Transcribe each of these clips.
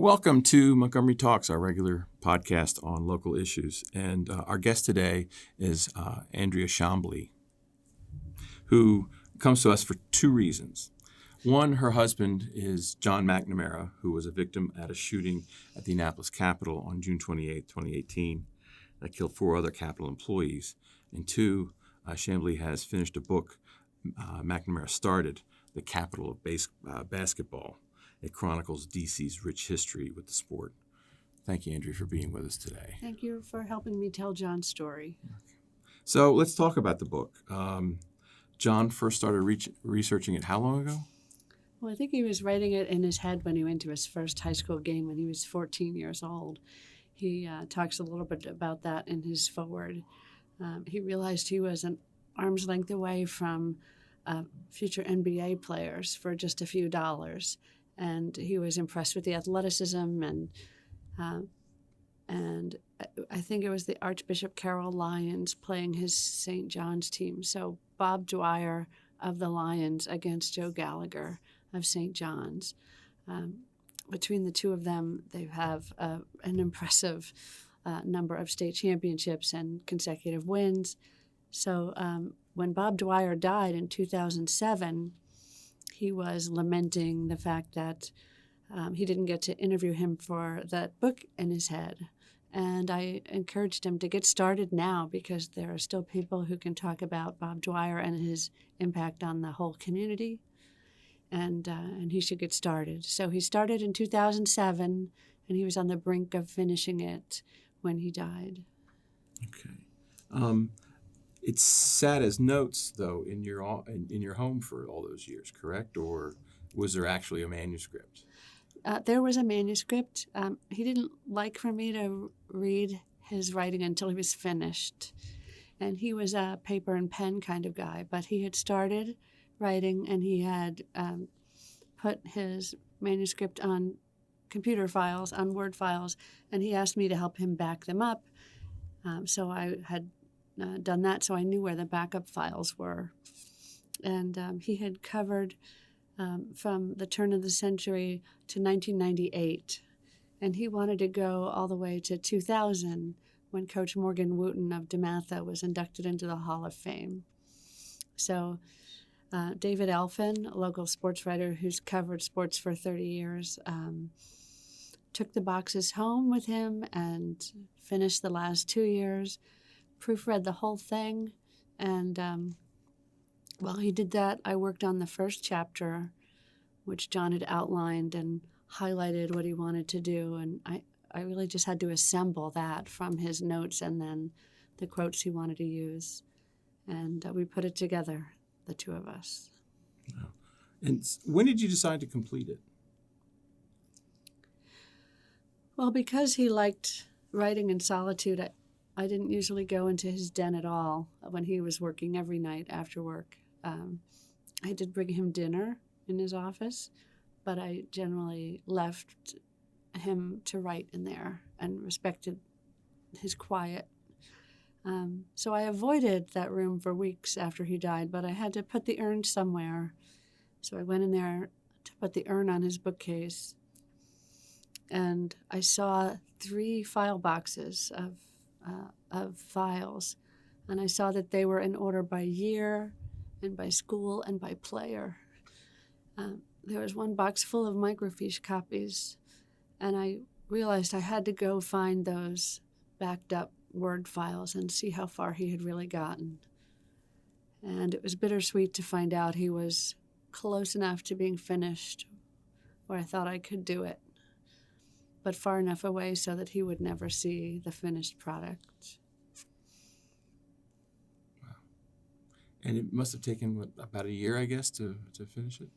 Welcome to Montgomery Talks, our regular podcast on local issues. And our guest today is Andrea Chamblee, who comes to us for two reasons. One, her husband is John McNamara, who was a victim at a shooting at the Annapolis Capital on June 28, 2018, that killed 4 other Capitol employees. And two, Chamblee has finished a book McNamara started, The Capital of Basketball. It chronicles D.C.'s rich history with the sport. Thank you, Andrea, for being with us today. Thank you for helping me tell John's story. Okay. So let's talk about the book. John first started researching it how long ago? Well, I think he was writing it in his head when he went to his first high school game when he was 14 years old. He talks a little bit about that in his foreword. He realized he was an arm's length away from future NBA players for just a few dollars. And he was impressed with the athleticism, and I think it was the Archbishop Carroll Lions playing his St. John's team. So Bob Dwyer of the Lions against Joe Gallagher of St. John's. Between the two of them, they have an impressive number of state championships and consecutive wins. So when Bob Dwyer died in 2007, he was lamenting the fact that he didn't get to interview him for that book in his head. And I encouraged him to get started now because there are still people who can talk about Bob Dwyer and his impact on the whole community. And he should get started. So he started in 2007, and he was on the brink of finishing it when he died. Okay. It sat as notes, though, in your home for all those years, correct? Or was there actually a manuscript? There was a manuscript. He didn't like for me to read his writing until he was finished. And he was a paper and pen kind of guy. But he had started writing, and he had put his manuscript on computer files, on Word files, and he asked me to help him back them up. So I had done that, so I knew where the backup files were. And he had covered from the turn of the century to 1998. And he wanted to go all the way to 2000 when Coach Morgan Wooten of DeMatha was inducted into the Hall of Fame. So David Elfin, a local sports writer who's covered sports for 30 years, took the boxes home with him and finished the last 2 years, proofread the whole thing, and while he did that, I worked on the first chapter, which John had outlined and highlighted what he wanted to do, and I really just had to assemble that from his notes and then the quotes he wanted to use, and we put it together, the two of us. Wow. And when did you decide to complete it? Well, because he liked writing in solitude, I didn't usually go into his den at all when he was working every night after work. I did bring him dinner in his office, but I generally left him to write in there and respected his quiet. So I avoided that room for weeks after he died, but I had to put the urn somewhere. So I went in there to put the urn on his bookcase, and I saw 3 file boxes of files, and I saw that they were in order by year and by school and by player. There was one box full of microfiche copies, and I realized I had to go find those backed up Word files and see how far he had really gotten. And it was bittersweet to find out he was close enough to being finished where I thought I could do it, but far enough away so that he would never see the finished product. Wow. And it must have taken, about a year, I guess, to finish it?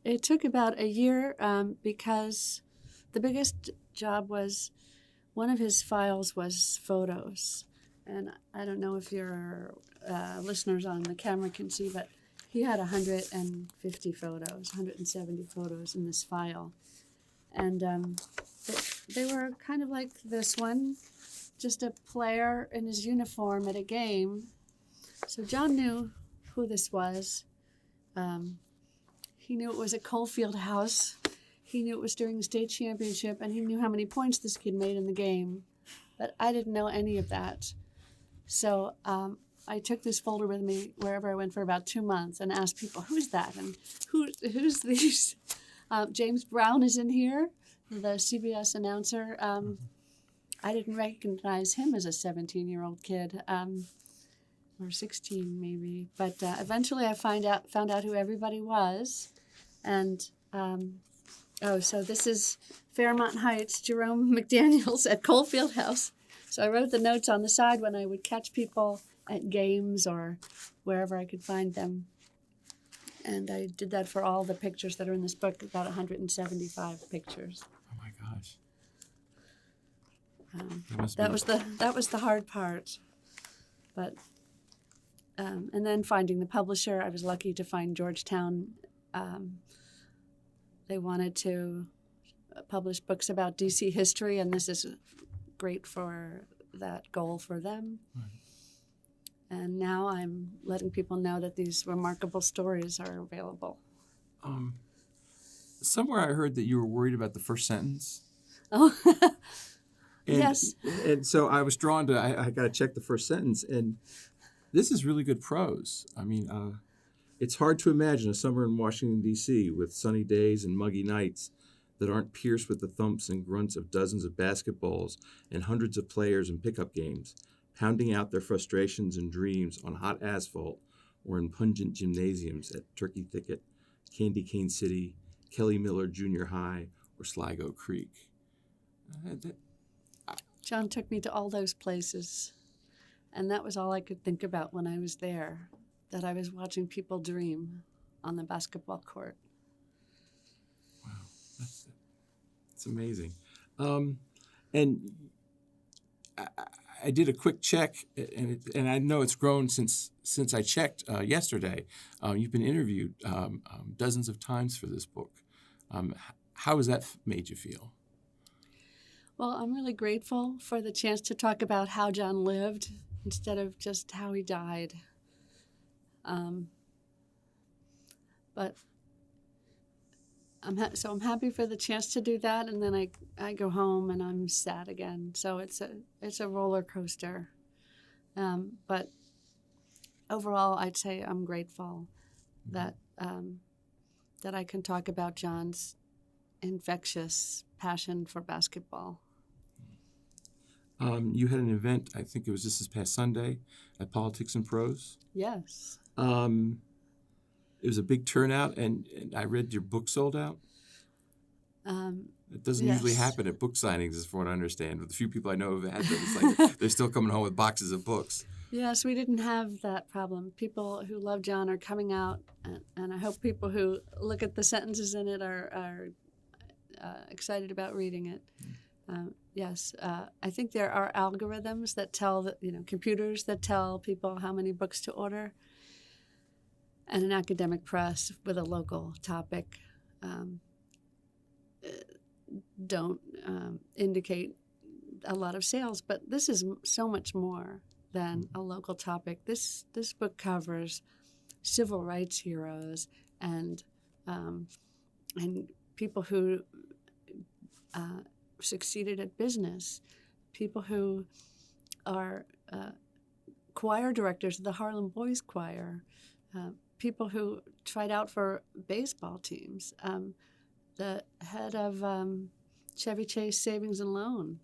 It took about a year because the biggest job was one of his files was photos. And I don't know if your listeners on the camera can see, but he had 150 photos, 170 photos in this file. And they were kind of like this one, just a player in his uniform at a game. So John knew who this was. He knew it was a Coalfield house. he knew it was during the state championship, and he knew how many points this kid made in the game. But I didn't know any of that. So I took this folder with me wherever I went for about 2 months and asked people, who's that? And who's these? James Brown is in here, the CBS announcer. I didn't recognize him as a 17-year-old kid, or 16 maybe. But eventually I found out who everybody was. And, so this is Fairmont Heights, Jerome McDaniels at Coalfield House. So I wrote the notes on the side when I would catch people at games or wherever I could find them. And I did that for all the pictures that are in this book, about 175 pictures. Oh my gosh. That was the hard part. But and then finding the publisher, I was lucky to find Georgetown. They wanted to publish books about DC history, and this is great for that goal for them. Right. And now I'm letting people know that these remarkable stories are available. Somewhere I heard that you were worried about the first sentence. Oh, yes. And so I was drawn to, I got to check the first sentence. And this is really good prose. I mean, it's hard to imagine a summer in Washington, D.C. with sunny days and muggy nights that aren't pierced with the thumps and grunts of dozens of basketballs and hundreds of players in pickup games, pounding out their frustrations and dreams on hot asphalt or in pungent gymnasiums at Turkey Thicket, Candy Cane City, Kelly Miller Junior High, or Sligo Creek. John took me to all those places, and that was all I could think about when I was there, that I was watching people dream on the basketball court. Wow, that's amazing. And I did a quick check, and I know it's grown since I checked yesterday. You've been interviewed dozens of times for this book. How has that made you feel? Well, I'm really grateful for the chance to talk about how John lived instead of just how he died. But I'm happy for the chance to do that, and then I go home and I'm sad again. So it's a roller coaster. But overall, I'd say I'm grateful that I can talk about John's infectious passion for basketball. You had an event, I think it was just this past Sunday, at Politics and Prose. Yes. It was a big turnout, and I read your book sold out. It doesn't usually happen at book signings, as from what I understand. With the few people I know who've had them, it's like they're still coming home with boxes of books. Yes, we didn't have that problem. People who love John are coming out, and I hope people who look at the sentences in it are excited about reading it. Yes, I think there are algorithms that tell, computers that tell people how many books to order, and an academic press with a local topic don't indicate a lot of sales. But this is so much more than a local topic. This book covers civil rights heroes and people who succeeded at business, people who are choir directors of the Harlem Boys Choir, people who tried out for baseball teams. The head of Chevy Chase Savings and Loan,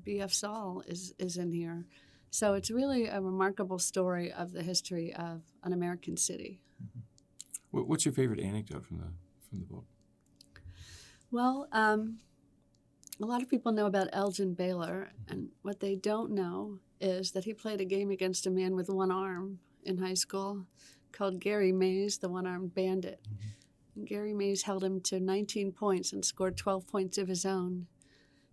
B.F. Saul, is in here. So it's really a remarkable story of the history of an American city. Mm-hmm. What's your favorite anecdote from the book? Well, a lot of people know about Elgin Baylor, and what they don't know is that he played a game against a man with one arm in high school called Gary Mays, the one-armed bandit. Mm-hmm. And Gary Mays held him to 19 points and scored 12 points of his own.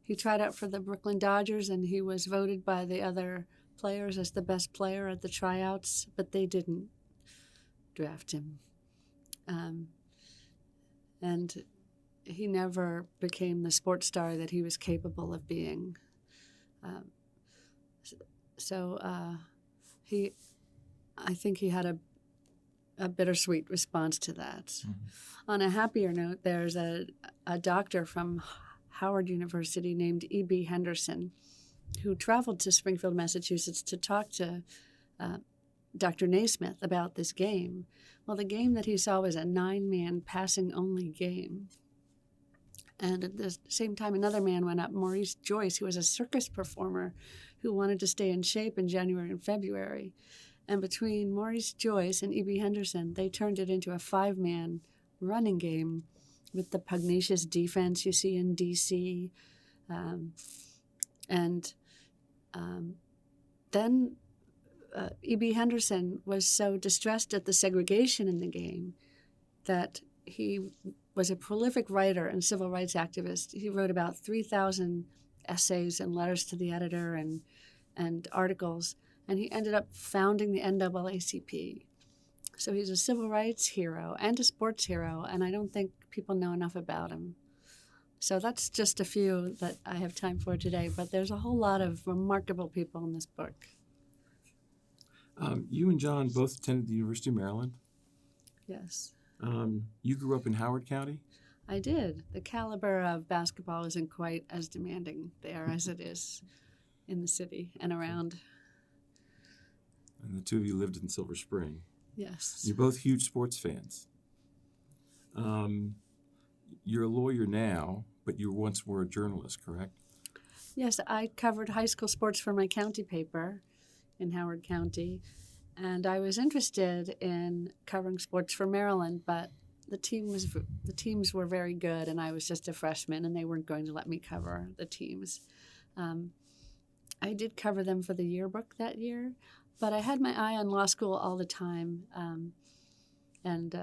He tried out for the Brooklyn Dodgers, and he was voted by the other players as the best player at the tryouts, but they didn't draft him. And he never became the sports star that he was capable of being. I think he had a bittersweet response to that. On a happier note, there's a doctor from Howard University named E.B. Henderson who traveled to Springfield, Massachusetts to talk to Dr. Naismith about this game. Well, the game that he saw was a 9-man passing-only game. And at the same time, another man went up, Maurice Joyce, who was a circus performer who wanted to stay in shape in January and February. And between Maurice Joyce and E.B. Henderson, they turned it into a 5-man running game with the pugnacious defense you see in D.C. Then E.B. Henderson was so distressed at the segregation in the game that he was a prolific writer and civil rights activist. He wrote about 3,000 essays and letters to the editor and articles, and he ended up founding the NAACP. So he's a civil rights hero and a sports hero, and I don't think people know enough about him. So that's just a few that I have time for today, but there's a whole lot of remarkable people in this book. You and John both attended the University of Maryland. Yes. You grew up in Howard County? I did. The caliber of basketball isn't quite as demanding there as it is in the city and around. And the two of you lived in Silver Spring. Yes. You're both huge sports fans. You're a lawyer now, but you once were a journalist, correct? Yes, I covered high school sports for my county paper in Howard County, and I was interested in covering sports for Maryland, but the teams were very good, and I was just a freshman, and they weren't going to let me cover the teams. I did cover them for the yearbook that year, but I had my eye on law school all the time, and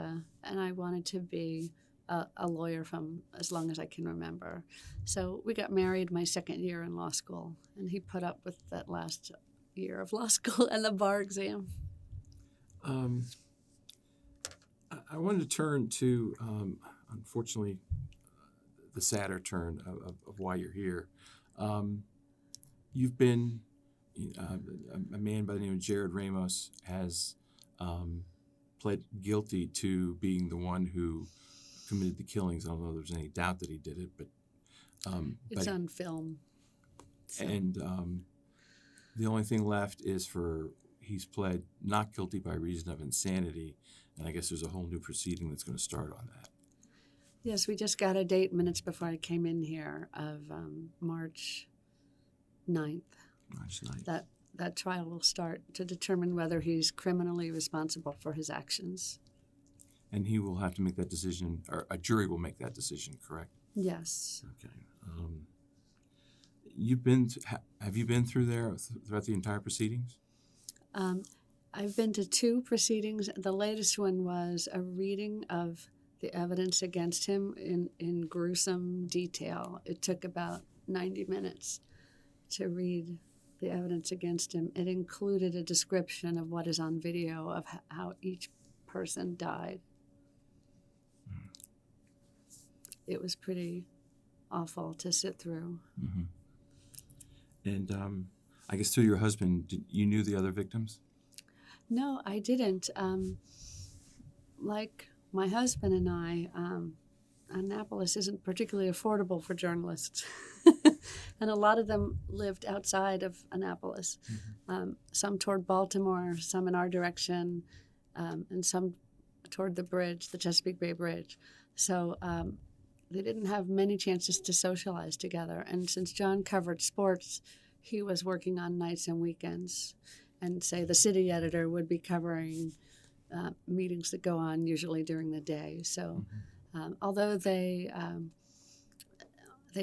I wanted to be a lawyer from as long as I can remember. So we got married my second year in law school, and he put up with that last year of law school and the bar exam. I wanted to turn to, unfortunately, the sadder turn of why you're here. You've been, a man by the name of Jared Ramos has pled guilty to being the one who committed the killings. I don't know if there's any doubt that he did it, but it's on film. So. And the only thing left is he's pled not guilty by reason of insanity, and I guess there's a whole new proceeding that's going to start on that. Yes, we just got a date minutes before I came in here of March 9th. March 9th. That trial will start to determine whether he's criminally responsible for his actions. And he will have to make that decision, or a jury will make that decision, correct? Yes. Okay. Have you been through there throughout the entire proceedings? I've been to 2 proceedings. The latest one was a reading of the evidence against him in gruesome detail. It took about 90 minutes to read the evidence against him. It included a description of what is on video of how each person died. It was pretty awful to sit through. Mm-hmm. And I guess through your husband, you knew the other victims? No, I didn't. Like my husband and I, Annapolis isn't particularly affordable for journalists. And a lot of them lived outside of Annapolis. Mm-hmm. Some toward Baltimore, some in our direction, and some toward the bridge, the Chesapeake Bay Bridge. So they didn't have many chances to socialize together. And since John covered sports, he was working on nights and weekends. And say the city editor would be covering meetings that go on usually during the day. So although they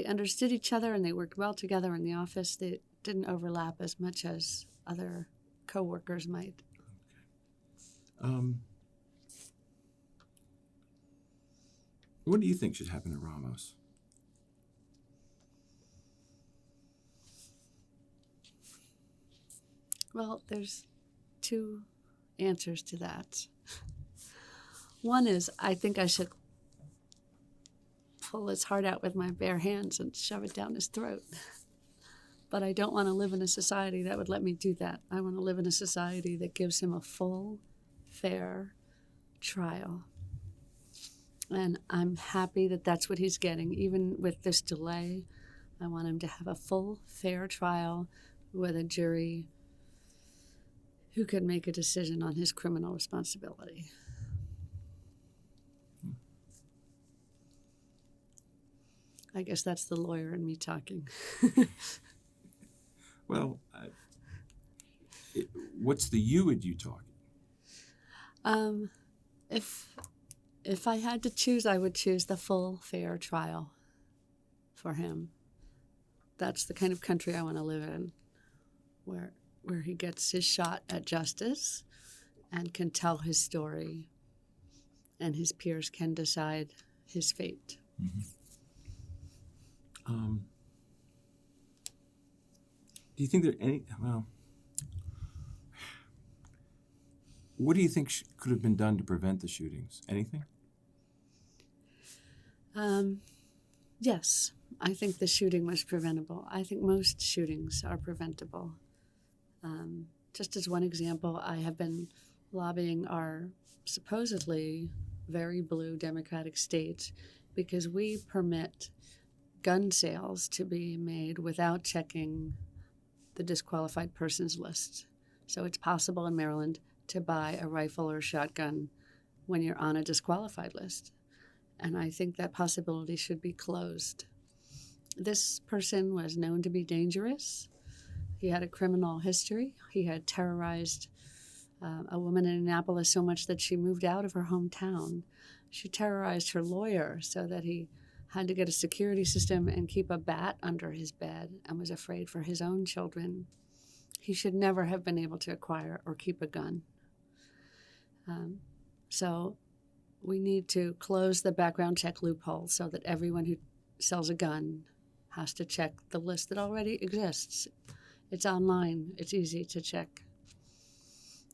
understood each other and they worked well together in the office, they didn't overlap as much as other coworkers might. Okay. What do you think should happen to Ramos? Well, there's 2 answers to that. One is I think I should pull his heart out with my bare hands and shove it down his throat. But I don't want to live in a society that would let me do that. I want to live in a society that gives him a full, fair, trial. And I'm happy that that's what he's getting. Even with this delay, I want him to have a full, fair trial with a jury who could make a decision on his criminal responsibility. I guess that's the lawyer in me talking. Well, what's the you in you talking? If I had to choose, I would choose the full, fair trial for him. That's the kind of country I want to live in, where he gets his shot at justice and can tell his story, and his peers can decide his fate. Mm-hmm. Do you think there any? Well, what do you think could have been done to prevent the shootings? Anything? Yes, I think the shooting was preventable. I think most shootings are preventable. Just as one example, I have been lobbying our supposedly very blue Democratic states because we permit gun sales to be made without checking the disqualified persons list. So it's possible in Maryland to buy a rifle or shotgun when you're on a disqualified list. And I think that possibility should be closed. This person was known to be dangerous. He had a criminal history. He had terrorized a woman in Annapolis so much that she moved out of her hometown. She terrorized her lawyer so that he had to get a security system and keep a bat under his bed and was afraid for his own children. He should never have been able to acquire or keep a gun. So we need to close the background check loophole so that everyone who sells a gun has to check the list that already exists. It's online. It's easy to check.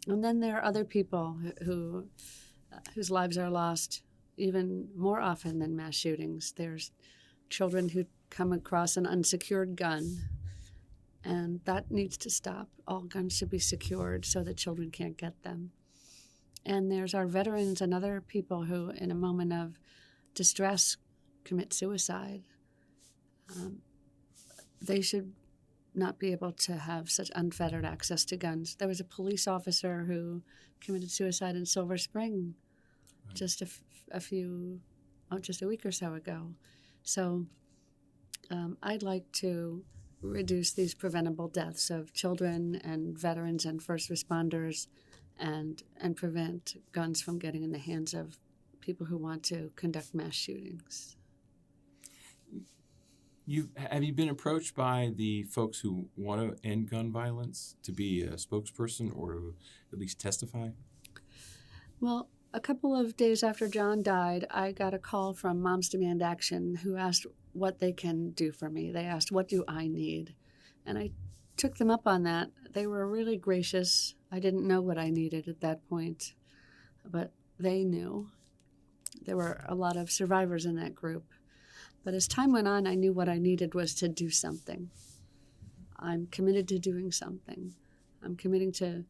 And then there are other people whose lives are lost even more often than mass shootings. There's children who come across an unsecured gun, and that needs to stop. All guns should be secured so that children can't get them. And there's our veterans and other people who, in a moment of distress, commit suicide. They should not be able to have such unfettered access to guns. There was a police officer who committed suicide in Silver Spring just just a week or so ago. So I'd like to reduce these preventable deaths of children and veterans and first responders and prevent guns from getting in the hands of people who want to conduct mass shootings. Have you been approached by the folks who want to end gun violence to be a spokesperson or to at least testify? Well, a couple of days after John died, I got a call from Moms Demand Action who asked what they can do for me. They asked, what do I need? And I took them up on that. They were really gracious. I didn't know what I needed at that point, but they knew. There were a lot of survivors in that group. But as time went on, I knew what I needed was to do something. I'm committed to doing something. I'm committing to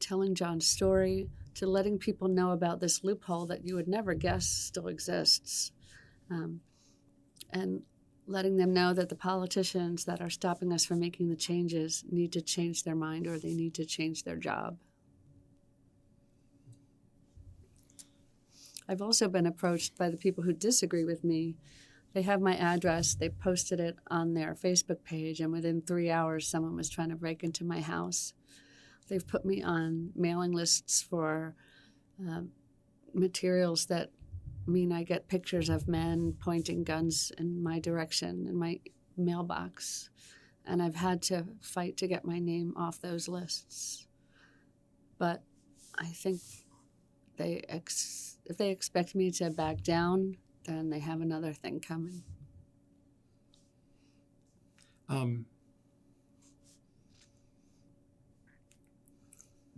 telling John's story, to letting people know about this loophole that you would never guess still exists, and letting them know that the politicians that are stopping us from making the changes need to change their mind or they need to change their job. I've also been approached by the people who disagree with me. They have my address. They posted it on their Facebook page, and within 3 hours, someone was trying to break into my house. They've put me on mailing lists for materials that mean I get pictures of men pointing guns in my direction in my mailbox. And I've had to fight to get my name off those lists. But I think if they expect me to back down, then they have another thing coming.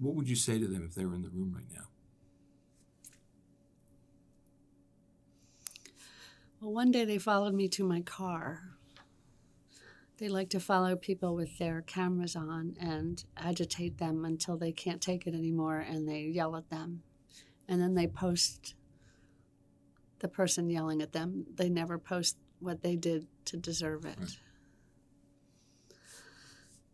What would you say to them if they were in the room right now? Well, one day they followed me to my car. They like to follow people with their cameras on and agitate them until they can't take it anymore, and they yell at them. and then they post the person yelling at them. They never post what they did to deserve it. Right.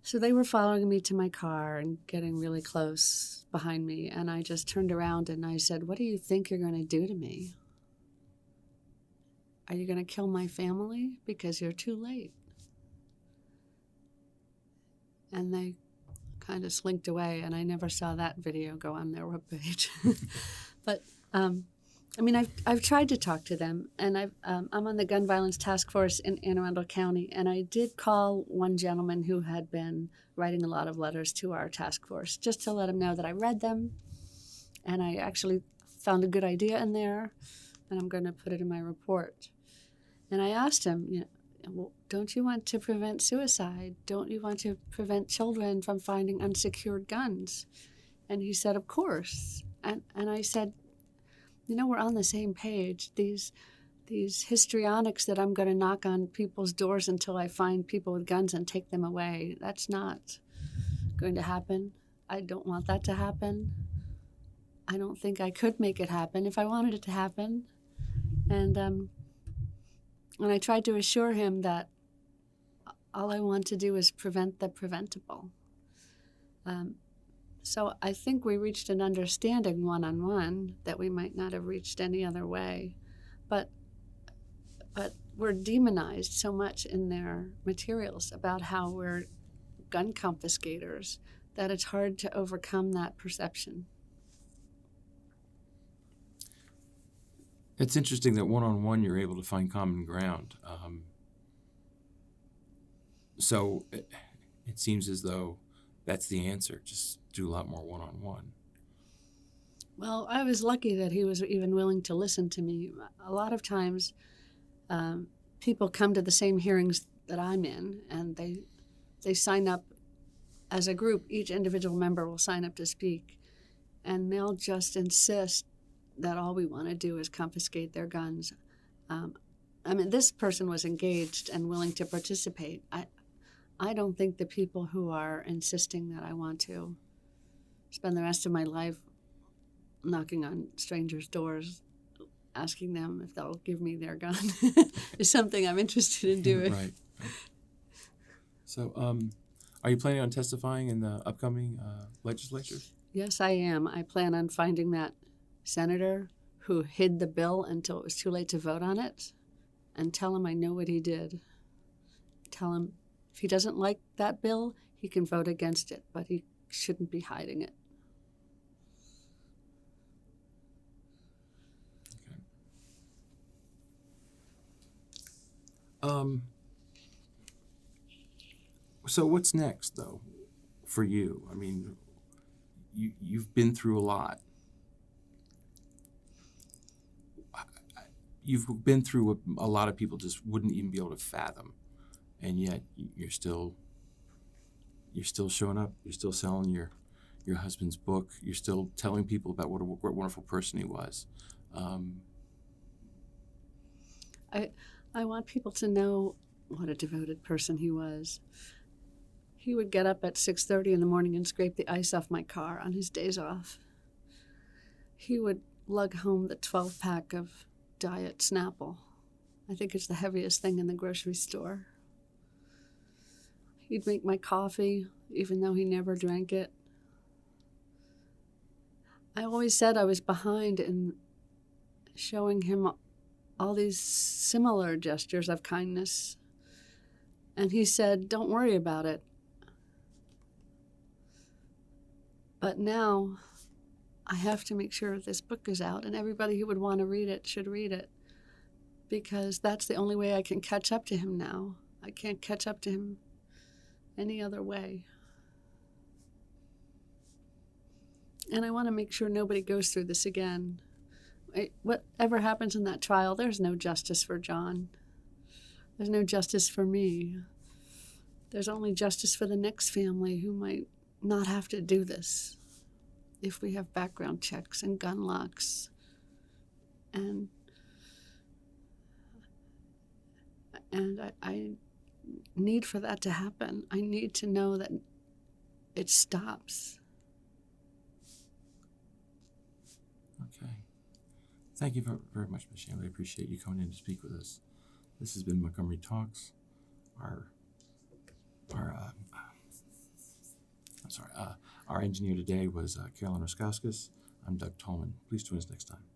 So they were following me to my car and getting really close behind me, and I just turned around and I said, "What do you think you're going to do to me? Are you going to kill my family? Because you're too late." And they kind of slinked away, and I never saw that video go on their webpage. But I mean, I've tried to talk to them, and I'm on the gun violence task force in Anne Arundel County, and I did call one gentleman who had been writing a lot of letters to our task force just to let him know that I read them, and I actually found a good idea in there, and I'm going to put it in my report. And I asked him, well, don't you want to prevent suicide? Don't you want to prevent children from finding unsecured guns? And he said, of course. And I said, we're on the same page. These histrionics that I'm going to knock on people's doors until I find people with guns and take them away, that's not going to happen. I don't want that to happen. I don't think I could make it happen if I wanted it to happen. And I tried to assure him that all I want to do is prevent the preventable. So I think we reached an understanding one-on-one that we might not have reached any other way. But we're demonized so much in their materials about how we're gun confiscators that it's hard to overcome that perception. It's interesting that one-on-one you're able to find common ground. So it seems as though that's the answer. Just do a lot more one-on-one. Well, I was lucky that he was even willing to listen to me. A lot of times people come to the same hearings that I'm in, and they sign up as a group. Each individual member will sign up to speak, and they'll just insist that all we want to do is confiscate their guns. This person was engaged and willing to participate. I don't think the people who are insisting that I want to spend the rest of my life knocking on strangers' doors, asking them if they'll give me their gun is something I'm interested in doing. Right. So are you planning on testifying in the upcoming legislature? Yes, I am. I plan on finding that senator who hid the bill until it was too late to vote on it and tell him I know what he did. Tell him if he doesn't like that bill, he can vote against it, but he shouldn't be hiding it. Okay. So what's next, though, for you? I mean, you've been through a lot. You've been through what a lot of people just wouldn't even be able to fathom, and yet you're still showing up. You're still selling your husband's book. You're still telling people about what a wonderful person he was. I want people to know what a devoted person he was. He would get up at 6:30 in the morning and scrape the ice off my car on his days off. He would lug home the 12-pack of Diet Snapple. I think it's the heaviest thing in the grocery store. He'd make my coffee, even though he never drank it. I always said I was behind in showing him all these similar gestures of kindness. And he said, don't worry about it. But now I have to make sure this book is out, and everybody who would want to read it should read it, because that's the only way I can catch up to him now. I can't catch up to him any other way. And I want to make sure nobody goes through this again. Whatever happens in that trial, there's no justice for John. There's no justice for me. There's only justice for the next family who might not have to do this if we have background checks and gun locks. And I need for that to happen. I need to know that it stops. Okay. Thank you very much, Ms. Chamblee. I appreciate you coming in to speak with us. This has been Montgomery Talks. Our engineer today was Carolyn Roskowskis. I'm Doug Tolman. Please join us next time.